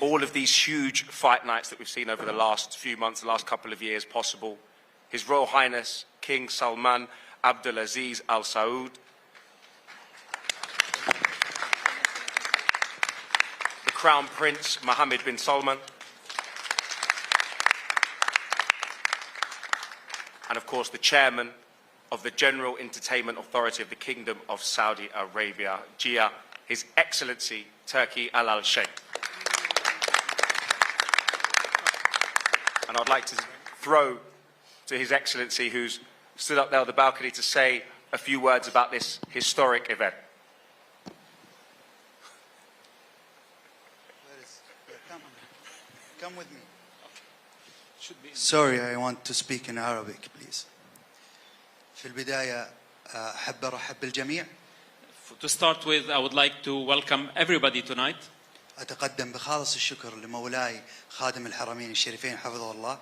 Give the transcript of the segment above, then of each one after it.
all of these huge fight nights that we've seen over the last few months, the last couple of years possible. His Royal Highness King Salman Abdulaziz Al Saud, the Crown Prince Mohammed bin Salman, and of course the Chairman of the General Entertainment Authority of the Kingdom of Saudi Arabia, GIA, His Excellency Turki Al Sheikh. And I'd like to throw to His Excellency, who's stood up there on the balcony, to say a few words about this historic event. Come with me. Sorry, I want to speak in Arabic, please. في البداية أحب أرحب بالجميع. To start with, I would like to welcome everybody tonight. أتقدم بخالص الشكر لمولاي خادم الحرمين الشريفين حفظه الله.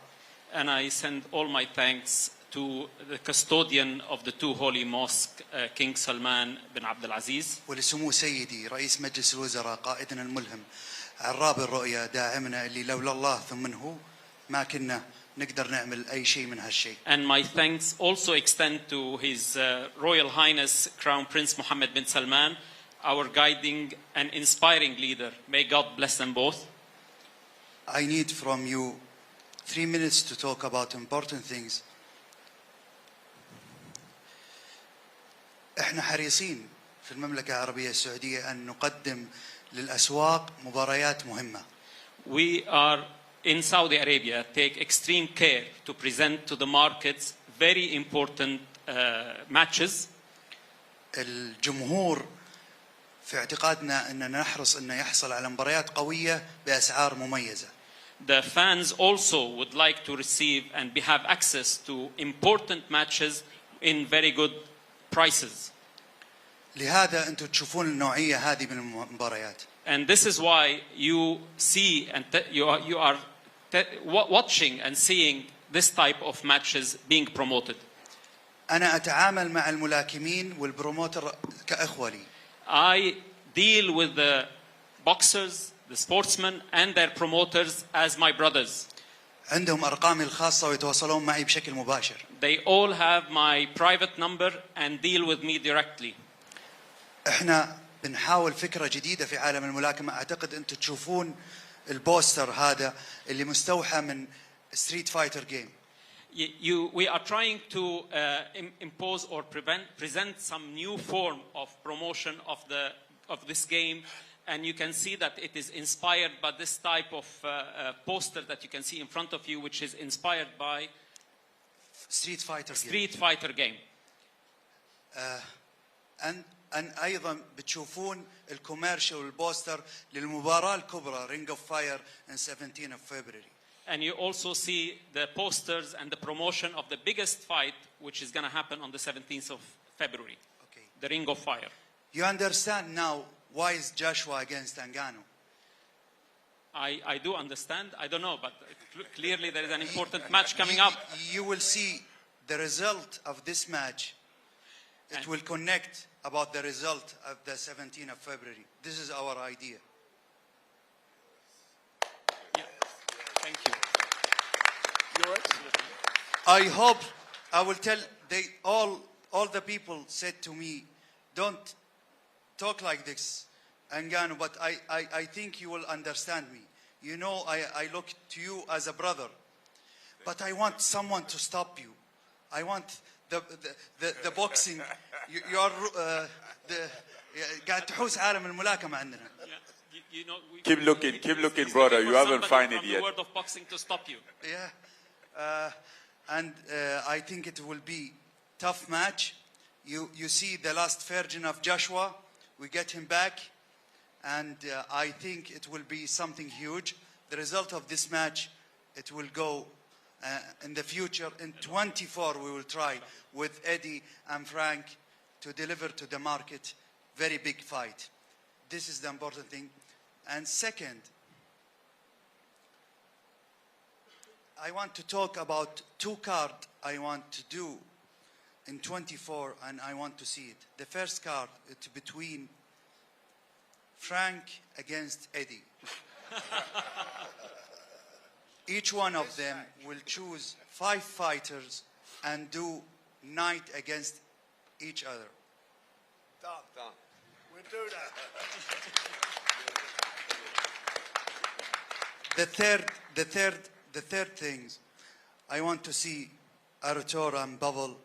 And I send all my thanks to the custodian of the two holy mosques, King Salman bin Abdul Aziz. ولسمو سيدي رئيس مجلس الوزراء قائدنا الملهم عراب الرؤيا داعمنا اللي لولا الله ثمنه ما كنا نقدر نعمل أي شيء من هالشيء. And my thanks also extend to His Royal Highness Crown Prince Mohammed bin Salman, our guiding and inspiring leader. May God bless them both. I need from you 3 minutes to talk about important things. احنا حريصين في المملكة العربية السعودية أن نقدم للأسواق مباريات مهمة. We are in Saudi Arabia take extreme care to present to the markets very important matches. الجمهور في اعتقادنا أننا نحرص أن يحصل على مباريات قوية بأسعار مميزة. The fans also would like to receive and have access to important matches in very good prices. لهذا أنتم تشوفون النوعية هذه من المباريات. And this is why you see and you are watching and seeing this type of matches being promoted. أنا أتعامل مع الملاكمين والبروموتر كأخوة لي. I deal with the boxers, the sportsmen, and their promoters as my brothers. عندهم أرقامي الخاصة ويتواصلون معي بشكل مباشر. They all have my private number and deal with me directly. إحنا بنحاول فكرة جديدة في عالم الملاكمة. أعتقد أنتم تشوفون البوستر هذا اللي مستوحى من ستريت فايتر جيم. We are trying to impose or present some new form of promotion of this game, and you can see that it is inspired by this type of poster that you can see in front of you, which is inspired by Street Fighter game. أن أيضا بتشوفون الكوميرشال والبوستر للمباراة الكبرى Ring of Fire on 17th of February. And you also see the posters and the promotion of the biggest fight, which is going to happen on the 17th of February. Okay. The Ring of Fire. You understand now why is Joshua against Ngannou? I do understand. I don't know, but clearly there is an important match coming up. You will see the result of this match. It will connect about the result of the 17th of February. This is our idea. Yeah. Thank you. You're excellent. I hope I will tell all the people said to me, don't talk like this, Ngannou, but I think you will understand me. You know, I look to you as a brother, but I want someone to stop you. I want the boxing. You are قاعد تحوس عالم الملاكمة عندنا. You know, keep looking, brother. You haven't found it yet. The word of boxing to stop you. Yeah, and I think it will be tough match. You see the last virgin of Joshua. We get him back, and I think it will be something huge. The result of this match, it will go in the future. In 24, we will try with Eddie and Frank to deliver to the market very big fight. This is the important thing. And second, I want to talk about two cards I want to do in 24, and I want to see it. The first card, it's between Frank against Eddie. Each one of them will choose 5 fighters and do night against each other. Done. We'll do that. The third things, I want to see Artur and Bubble,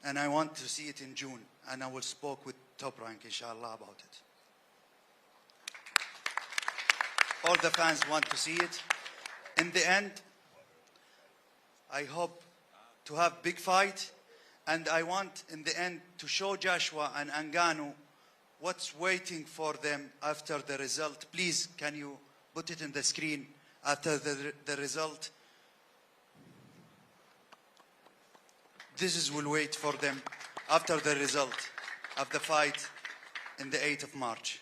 and I want to see it in June, and I will speak with Top Rank, inshallah, about it. All the fans want to see it. In the end, I hope to have big fight, and I want in the end to show Joshua and Ngannou what's waiting for them after the result. Please, can you put it in the screen after the result? This will wait for them after the result of the fight in the 8th of March.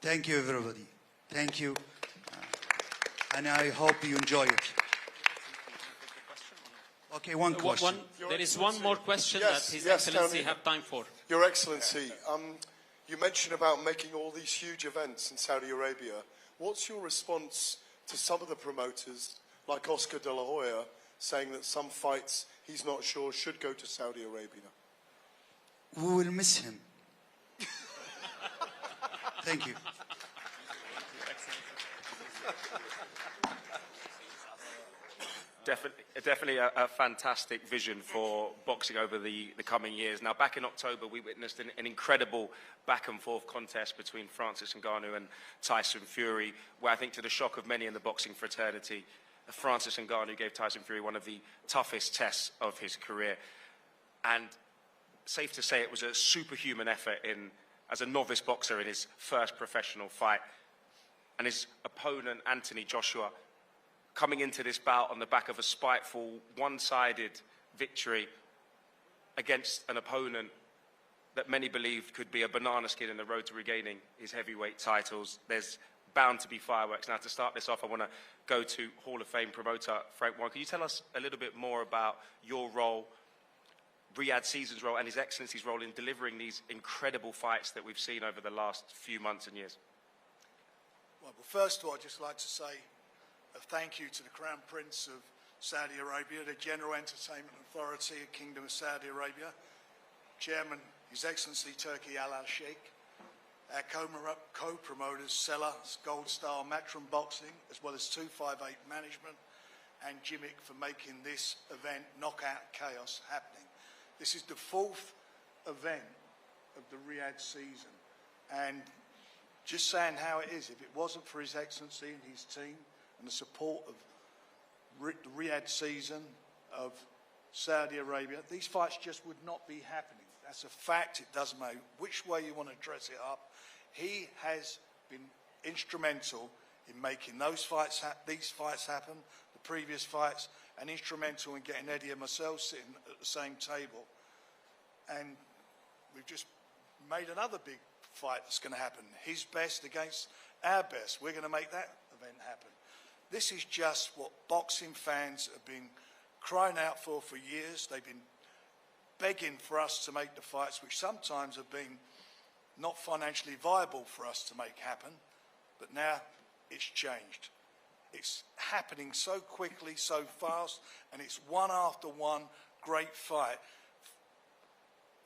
Thank you, everybody. Thank you. And I hope you enjoy it. Okay, one question. There is one more question Yes, that His yes, Excellency Tony. have time for. Your Excellency, you mentioned about making all these huge events in Saudi Arabia. What's your response to some of the promoters, like Oscar de la Hoya, saying that some fights he's not sure should go to Saudi Arabia? We will miss him. Thank you. Definitely a fantastic vision for boxing over the coming years. Now, back in October, we witnessed an incredible back-and-forth contest between Francis Ngannou and Tyson Fury, where I think to the shock of many in the boxing fraternity, Francis Ngannou gave Tyson Fury one of the toughest tests of his career. And safe to say it was a superhuman effort as a novice boxer in his first professional fight. And his opponent, Anthony Joshua, coming into this bout on the back of a spiteful, one-sided victory against an opponent that many believed could be a banana skin in the road to regaining his heavyweight titles. There's bound to be fireworks. Now, to start this off, I want to go to Hall of Fame promoter Frank Warren. Can you tell us a little bit more about your role, Riyadh Season's role, and His Excellency's role in delivering these incredible fights that we've seen over the last few months and years? Well, first of all, I'd just like to say a thank you to the Crown Prince of Saudi Arabia, the General Entertainment Authority of Kingdom of Saudi Arabia, Chairman, His Excellency Turki Al Sheikh, our co-promoters, Sella, Gold Star, Matchroom Boxing, as well as 258 Management, and Jimmick for making this event, Knockout Chaos, happening. This is the 4th event of the Riyadh season, and just saying how it is, if it wasn't for His Excellency and his team and the support of the Riyadh season of Saudi Arabia, these fights just would not be happening. That's a fact. It doesn't matter which way you want to dress it up. He has been instrumental in making these fights happen, the previous fights, and instrumental in getting Eddie and myself sitting at the same table. And we've just made another big fight that's going to happen. His best against our best. We're going to make that event happen. This is just what boxing fans have been crying out for years. They've been begging for us to make the fights, which sometimes have been not financially viable for us to make happen. But now it's changed. It's happening so quickly, so fast, and it's one after one great fight,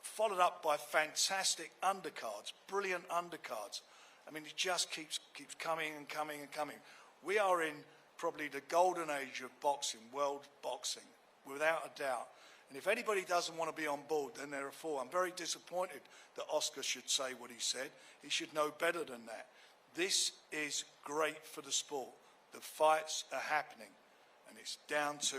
followed up by fantastic undercards, brilliant undercards. I mean, it just keeps coming and coming and coming. We are in probably the golden age of boxing, world boxing, without a doubt. And if anybody doesn't want to be on board, then they're a fool. I'm very disappointed that Oscar should say what he said. He should know better than that. This is great for the sport. The fights are happening, and it's down to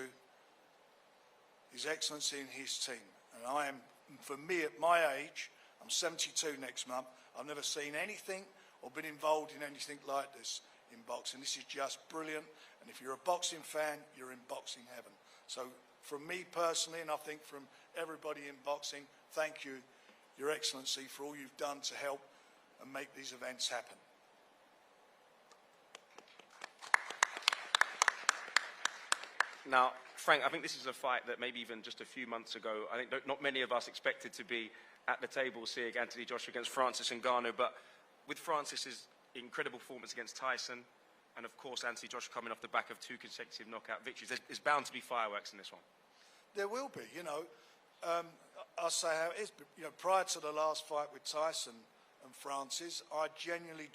His Excellency and his team. And I am, for me at my age, I'm 72 next month, I've never seen anything or been involved in anything like this in boxing. This is just brilliant, and if you're a boxing fan, you're in boxing heaven. So from me personally, and I think from everybody in boxing, thank you, Your Excellency, for all you've done to help and make these events happen. Now, Frank, I think this is a fight that maybe even just a few months ago, I think not many of us expected to be at the table seeing Anthony Joshua against Francis Ngannou, but with Francis's incredible performance against Tyson, and of course Anthony Joshua coming off the back of 2 consecutive knockout victories. There's bound to be fireworks in this one. There will be, you know. I'll say how it is. But, you know, prior to the last fight with Tyson and Francis, I genuinely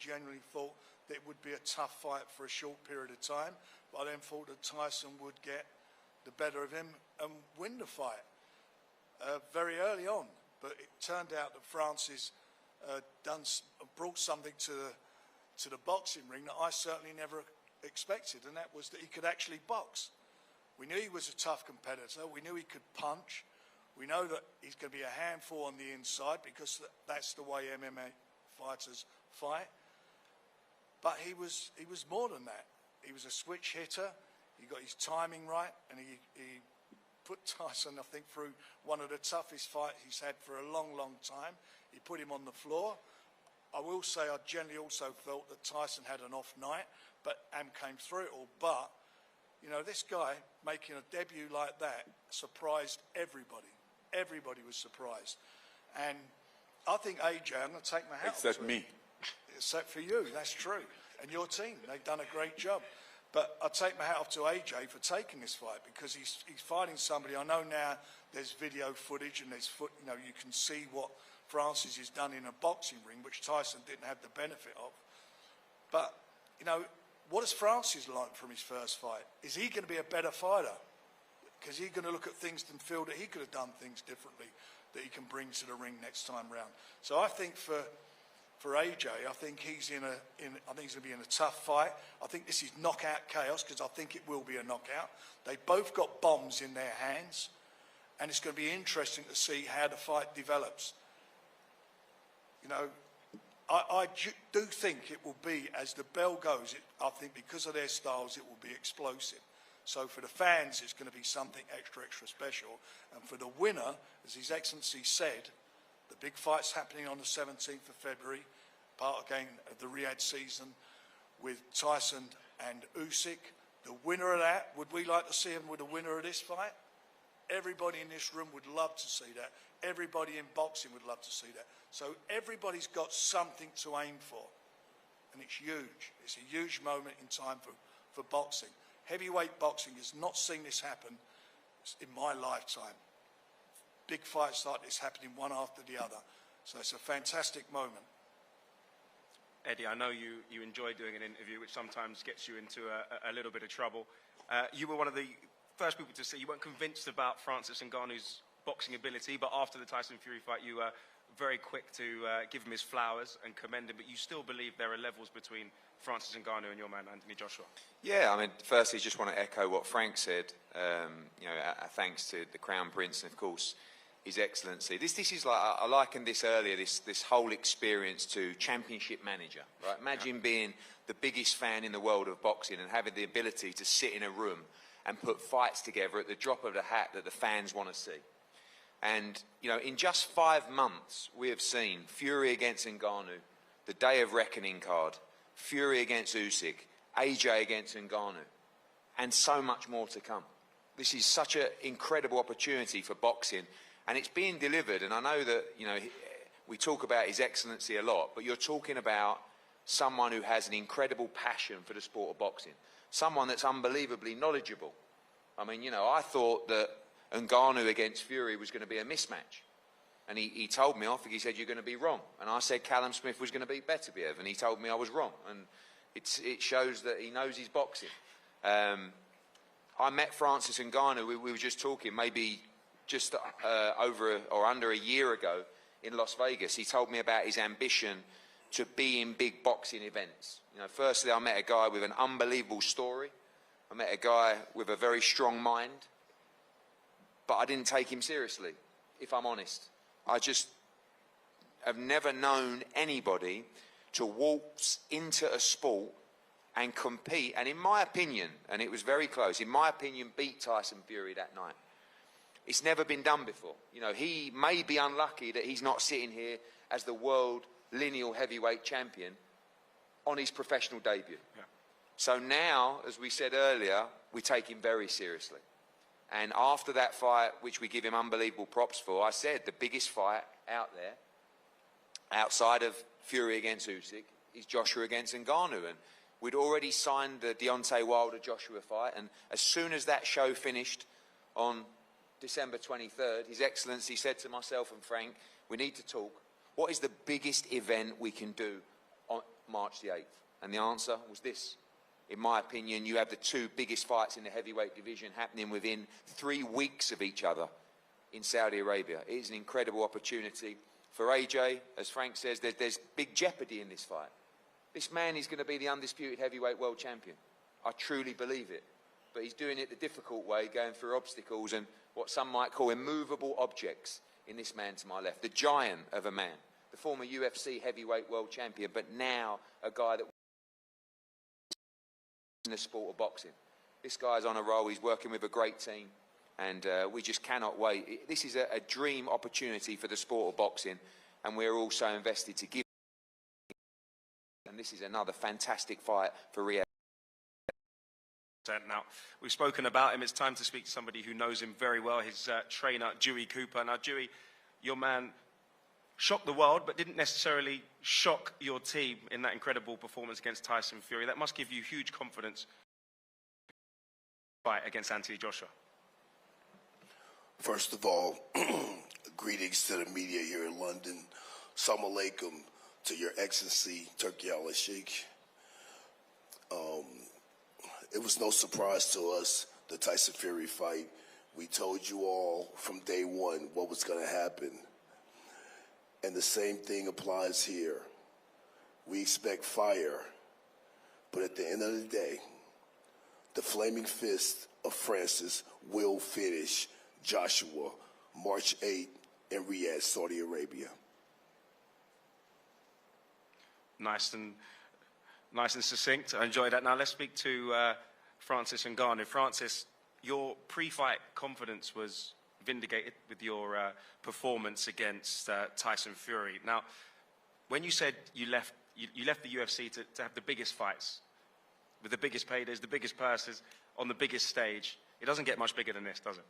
thought that it would be a tough fight for a short period of time. But I then thought that Tyson would get the better of him and win the fight very early on. But it turned out that Francis brought something to the boxing ring that I certainly never expected, and that was that he could actually box. We knew he was a tough competitor. We knew he could punch. We know that he's going to be a handful on the inside because that's the way MMA fighters fight. But he was more than that. He was a switch hitter. He got his timing right, and he put Tyson, I think, through one of the toughest fights he's had for a long, long time. He put him on the floor. I will say I generally also felt that Tyson had an off night, and came through it all. But, you know, this guy making a debut like that surprised everybody. Everybody was surprised. And I think AJ, I'm going to take my hat off to him. Except me. Except for you, that's true. And your team, they've done a great job. But I take my hat off to AJ for taking this fight, because he's fighting somebody. I know now there's video footage and you know, you can see what Francis has done in a boxing ring, which Tyson didn't have the benefit of. But, you know, what has Francis learned from his first fight? Is he going to be a better fighter? Because he's going to look at things and feel that he could have done things differently that he can bring to the ring next time round. So I think for AJ, I think he's going to be in a tough fight. I think this is knockout chaos, because I think it will be a knockout. They both got bombs in their hands, and it's going to be interesting to see how the fight develops. You know, I do think it will be, as the bell goes, I think because of their styles, it will be explosive. So for the fans, it's going to be something extra special. And for the winner, as His Excellency said, the big fight's happening on the 17th of February, part again of the Riyadh season, with Tyson and Usyk. The winner of that, would we like to see him with the winner of this fight? Everybody in this room would love to see that. Everybody in boxing would love to see that. So everybody's got something to aim for. And it's huge. It's a huge moment in time for boxing. Heavyweight boxing has not seen this happen in my lifetime. Big fights like this happening one after the other. So it's a fantastic moment. Eddie, I know you enjoy doing an interview, which sometimes gets you into a little bit of trouble. You were one of the first people to say you weren't convinced about Francis Ngannou's boxing ability, but after the Tyson Fury fight, you were very quick to give him his flowers and commend him, but you still believe there are levels between Francis Ngannou and your man, Anthony Joshua. Yeah, I mean, firstly, just want to echo what Frank said. You know, thanks to the Crown Prince and, of course, His Excellency. This is like, I likened this earlier, this whole experience to Championship Manager, right? Imagine being the biggest fan in the world of boxing and having the ability to sit in a room and put fights together at the drop of the hat that the fans want to see. And, you know, in just 5 months, we have seen Fury against Ngannou, the Day of Reckoning card, Fury against Usyk, AJ against Ngannou, and so much more to come. This is such an incredible opportunity for boxing, and it's being delivered. And I know that, you know, we talk about His Excellency a lot, but you're talking about someone who has an incredible passion for the sport of boxing, someone that's unbelievably knowledgeable. I mean, you know, I thought that Ngannou against Fury was going to be a mismatch. And he told me, I think he said, you're going to be wrong. And I said Callum Smith was going to beat Beterbiev, and he told me I was wrong. And it shows that he knows his boxing. I met Francis Ngannou, we were just talking, maybe just over or under a year ago in Las Vegas. He told me about his ambition to be in big boxing events. You know, firstly, I met a guy with an unbelievable story. I met a guy with a very strong mind. But I didn't take him seriously, if I'm honest. I just have never known anybody to waltz into a sport and compete, and in my opinion, and it was very close, in my opinion, beat Tyson Fury that night. It's never been done before. You know, he may be unlucky that he's not sitting here as the world lineal heavyweight champion on his professional debut. Yeah. So now, as we said earlier, we take him very seriously. And after that fight, which we give him unbelievable props for, I said the biggest fight out there, outside of Fury against Usyk, is Joshua against Ngannou. And we'd already signed the Deontay Wilder-Joshua fight, and as soon as that show finished on December 23rd, His Excellency said to myself and Frank, we need to talk. What is the biggest event we can do on March the 8th? And the answer was this. In my opinion, you have the two biggest fights in the heavyweight division happening within 3 weeks of each other in Saudi Arabia. It is an incredible opportunity for AJ. As Frank says, there's big jeopardy in this fight. This man is going to be the undisputed heavyweight world champion. I truly believe it. But he's doing it the difficult way, going through obstacles and what some might call immovable objects in this man to my left. The giant of a man, the former UFC heavyweight world champion, but now a guy that in the sport of boxing. This guy's on a roll. He's working with a great team, and we just cannot wait. This is a dream opportunity for the sport of boxing, and we're also invested to give. And this is another fantastic fight for Riyadh. Now, we've spoken about him. It's time to speak to somebody who knows him very well, his trainer, Dewey Cooper. Now, Dewey, your man shocked the world, but didn't necessarily shock your team in that incredible performance against Tyson Fury. That must give you huge confidence fight against Anthony Joshua. First of all, greetings to the media here in London. Assalamu alaikum to Your Excellency, Turki al-Sheikh. It was no surprise to us, the Tyson Fury fight. We told you all from day one what was going to happen. And the same thing applies here. We expect fire, but at the end of the day, the flaming fist of Francis will finish Joshua March 8th in Riyadh, Saudi Arabia. Nice and succinct. I enjoyed that. Now let's speak to Francis Ngannou. Francis, your pre-fight confidence was vindicated with your performance against Tyson Fury. Now, when you said you left the UFC to have the biggest fights, with the biggest paydays, the biggest purses, on the biggest stage, it doesn't get much bigger than this, does it?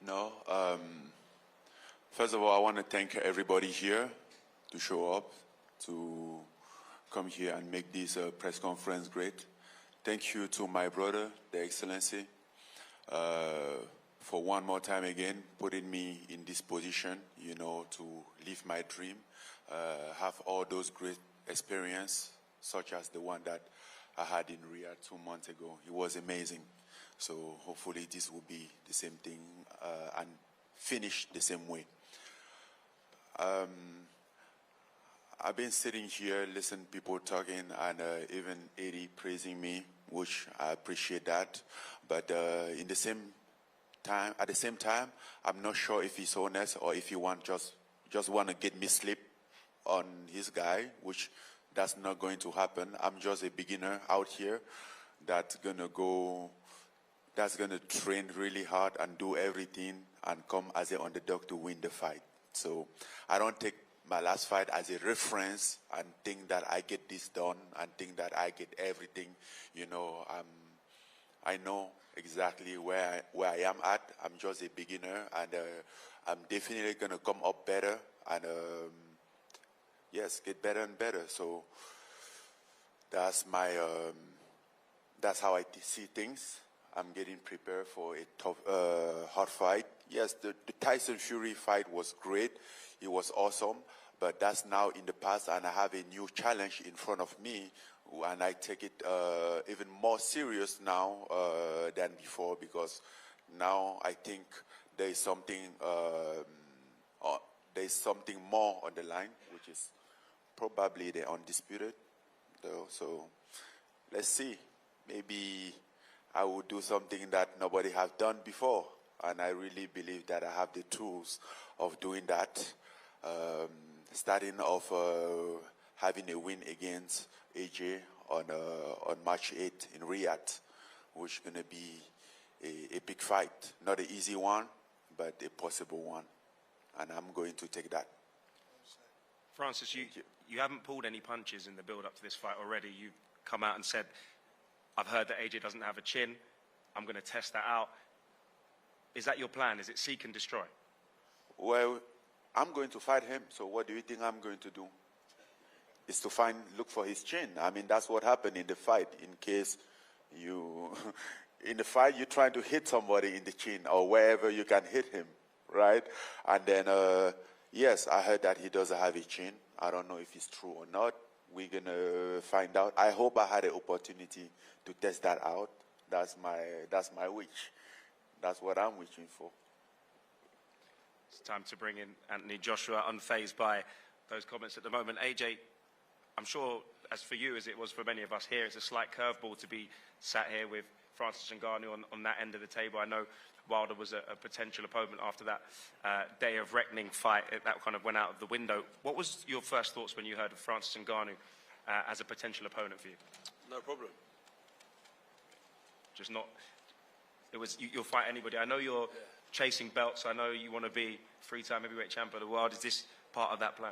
No. First of all, I want to thank everybody here to show up, to come here and make this press conference great. Thank you to my brother, the Excellency, for one more time again putting me in this position, you know, to live my dream, have all those great experience, such as the one that I had in Riyadh 2 months ago. It was amazing. So hopefully this will be the same thing and finish the same way. I've been sitting here, listening to people talking, and even Eddie praising me, which I appreciate that. But at the same time, I'm not sure if he's honest or if he just want to get me sleep on his guy, which that's not going to happen. I'm just a beginner out here that's gonna train really hard and do everything and come as an underdog to win the fight. So I don't take my last fight as a reference and think that I get this done and think that I get everything. You know, I know exactly where I am at. I'm just a beginner, and I'm definitely gonna come up better and yes, get better and better. So that's my that's how I see things. I'm getting prepared for a tough, hard fight. Yes, the Tyson Fury fight was great. It was awesome, but that's now in the past, and I have a new challenge in front of me, and I take it even more serious now than before, because now I think there is something more on the line, which is probably the undisputed. So let's see. Maybe I will do something that nobody has done before, and I really believe that I have the tools of doing that. Starting off having a win against AJ on March 8th in Riyadh, which is going to be a big fight. Not an easy one, but a possible one. And I'm going to take that. Francis, you haven't pulled any punches in the build-up to this fight already. You've come out and said, I've heard that AJ doesn't have a chin. I'm going to test that out. Is that your plan? Is it seek and destroy? Well, I'm going to fight him, so what do you think I'm going to do? is to look for his chin. I mean, that's what happened in the fight. In case you, in the fight, you're trying to hit somebody in the chin or wherever you can hit him, right? And then, yes, I heard that he doesn't have a chin. I don't know if it's true or not. We're going to find out. I hope I had an opportunity to test that out. That's my wish. That's what I'm wishing for. It's time to bring in Anthony Joshua, unfazed by those comments at the moment. AJ, I'm sure, as for you as it was for many of us here, it's a slight curveball to be sat here with Francis Ngannou on that end of the table. I know Wilder was a potential opponent after that day of reckoning fight. That kind of went out of the window. What was your first thoughts when you heard of Francis Ngannou as a potential opponent for you? No problem. Just not... It was, you'll fight anybody. I know you're chasing belts. I know you want to be three-time heavyweight champion of the world. Is this part of that plan?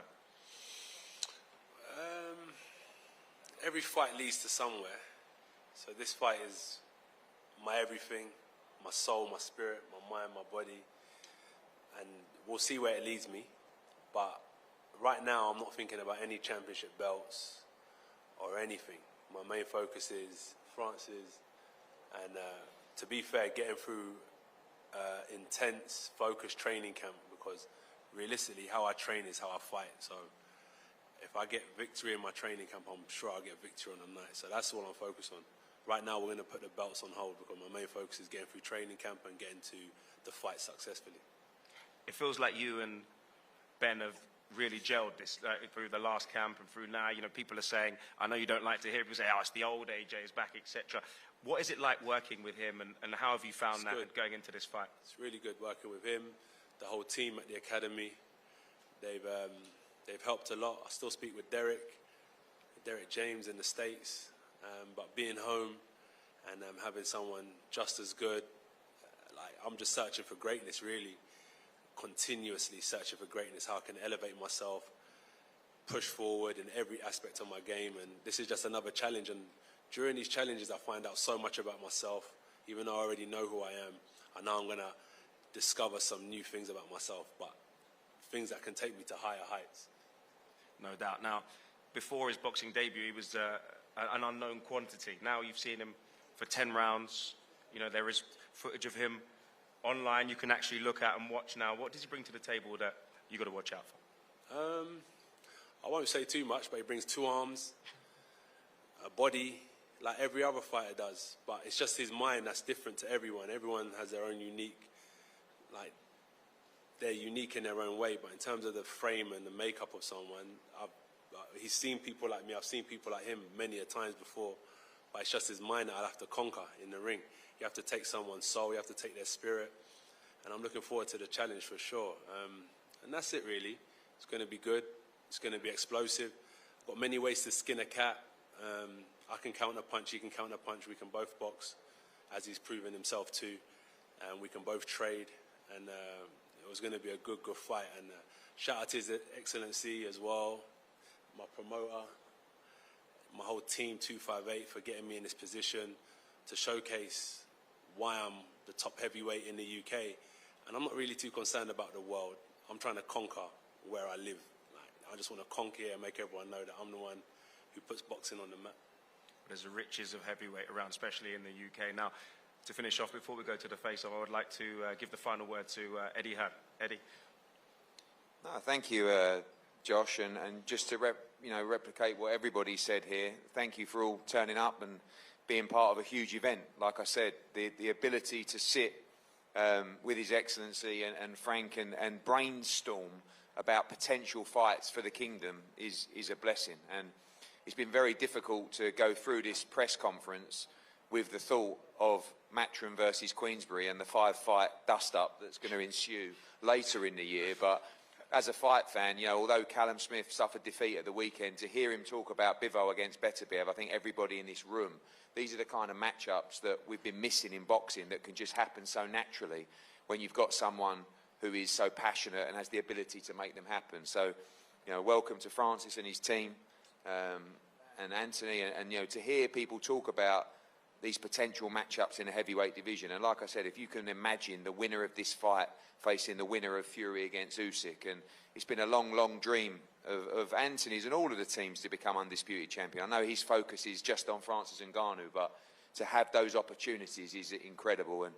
Every fight leads to somewhere. So this fight is my everything, my soul, my spirit, my mind, my body. And we'll see where it leads me. But right now, I'm not thinking about any championship belts or anything. My main focus is Francis. And to be fair, getting through intense, focused training camp, because realistically, how I train is how I fight. So if I get victory in my training camp, I'm sure I'll get victory on the night. So that's all I'm focused on. Right now, we're going to put the belts on hold because my main focus is getting through training camp and getting to the fight successfully. It feels like you and Ben have really gelled this through the last camp and through now. You know, people are saying, I know you don't like to hear people say, oh, it's the old AJ is back, etc. What is it like working with him, and how have you found that going into this fight? It's really good working with him, the whole team at the academy. They've helped a lot. I still speak with Derek James in the States, but being home and having someone just as good, like I'm just searching for greatness, really, continuously searching for greatness, how I can elevate myself, push forward in every aspect of my game, and this is just another challenge. And during these challenges, I find out so much about myself, even though I already know who I am. I know I'm going to discover some new things about myself, but things that can take me to higher heights. No doubt. Now, before his boxing debut, he was an unknown quantity. Now you've seen him for 10 rounds. You know, there is footage of him online you can actually look at and watch now. What does he bring to the table that you got to watch out for? I won't say too much, but he brings 2 arms, a body, like every other fighter does. But it's just his mind that's different to everyone. Everyone has their own unique, like, they're unique in their own way. But in terms of the frame and the makeup of someone, he's seen people like me. I've seen people like him many a times before. But it's just his mind that I'll have to conquer in the ring. You have to take someone's soul. You have to take their spirit. And I'm looking forward to the challenge for sure. And that's it, really. It's going to be good. It's going to be explosive. I've got many ways to skin a cat. I can counter punch. He can counter punch. We can both box, as he's proven himself too. And we can both trade. And it was going to be a good fight. And shout out to His Excellency as well, my promoter, my whole team, 258, for getting me in this position to showcase why I'm the top heavyweight in the UK. And I'm not really too concerned about the world. I'm trying to conquer where I live. Like, I just want to conquer and make everyone know that I'm the one who puts boxing on the map. There's the riches of heavyweight around, especially in the UK. Now, to finish off, before we go to the face-off, I would like to give the final word to Eddie Hearn. Eddie. No, thank you, Josh, and just to replicate what everybody said here, thank you for all turning up and being part of a huge event. Like I said, the ability to sit with His Excellency and Frank and brainstorm about potential fights for the kingdom is a blessing. And it's been very difficult to go through this press conference with the thought of Matchroom versus Queensberry and the 5-fight dust-up that's going to ensue later in the year. But as a fight fan, although Callum Smith suffered defeat at the weekend, to hear him talk about Bivol against Beterbiev, I think everybody in this room, these are the kind of matchups that we've been missing in boxing that can just happen so naturally when you've got someone who is so passionate and has the ability to make them happen. So, welcome to Francis and his team, and Anthony, and to hear people talk about these potential matchups in the heavyweight division. And like I said, if you can imagine the winner of this fight facing the winner of Fury against Usyk, and it's been a long, long dream of Anthony's and all of the teams to become undisputed champion. I know his focus is just on Francis Ngannou, but to have those opportunities is incredible. And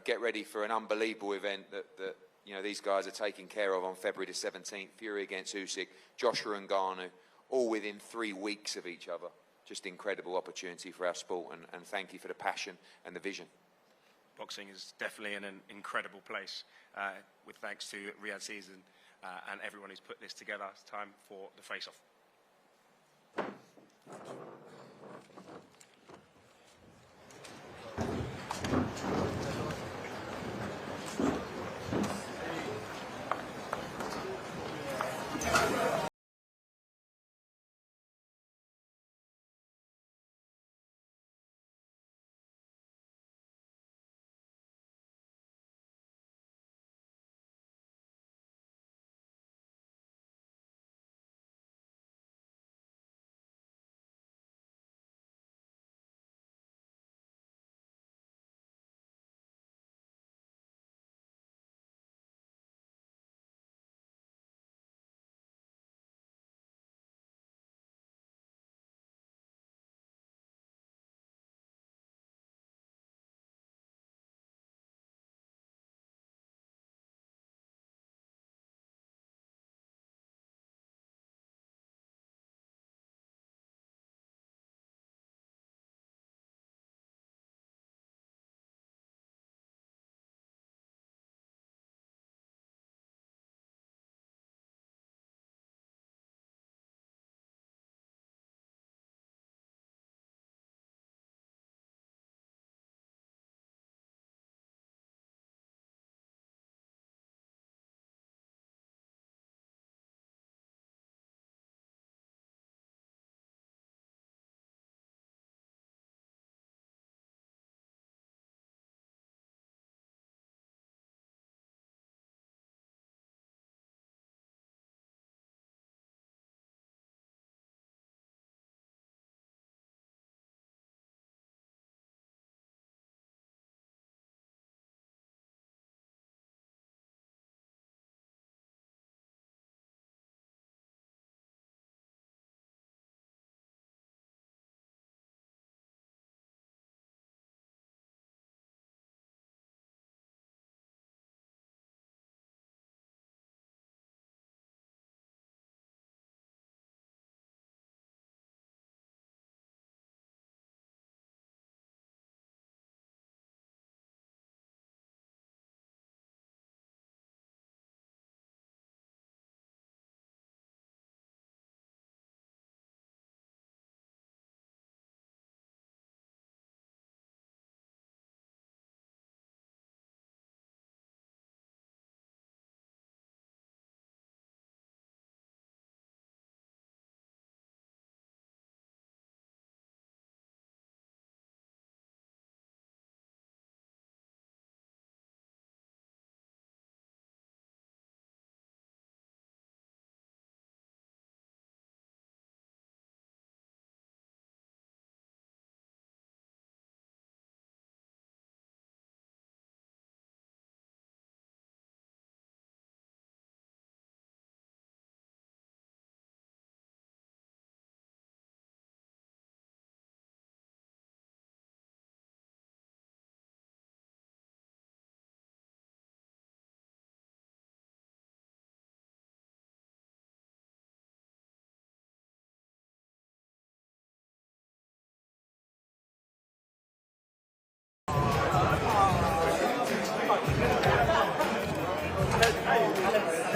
get ready for an unbelievable event that these guys are taking care of on February the 17th. Fury against Usyk, Joshua and Ngannou, all within 3 weeks of each other. Just incredible opportunity for our sport, and thank you for the passion and the vision. Boxing is definitely in an incredible place, with thanks to Riyadh Season and everyone who's put this together. It's time for the face-off.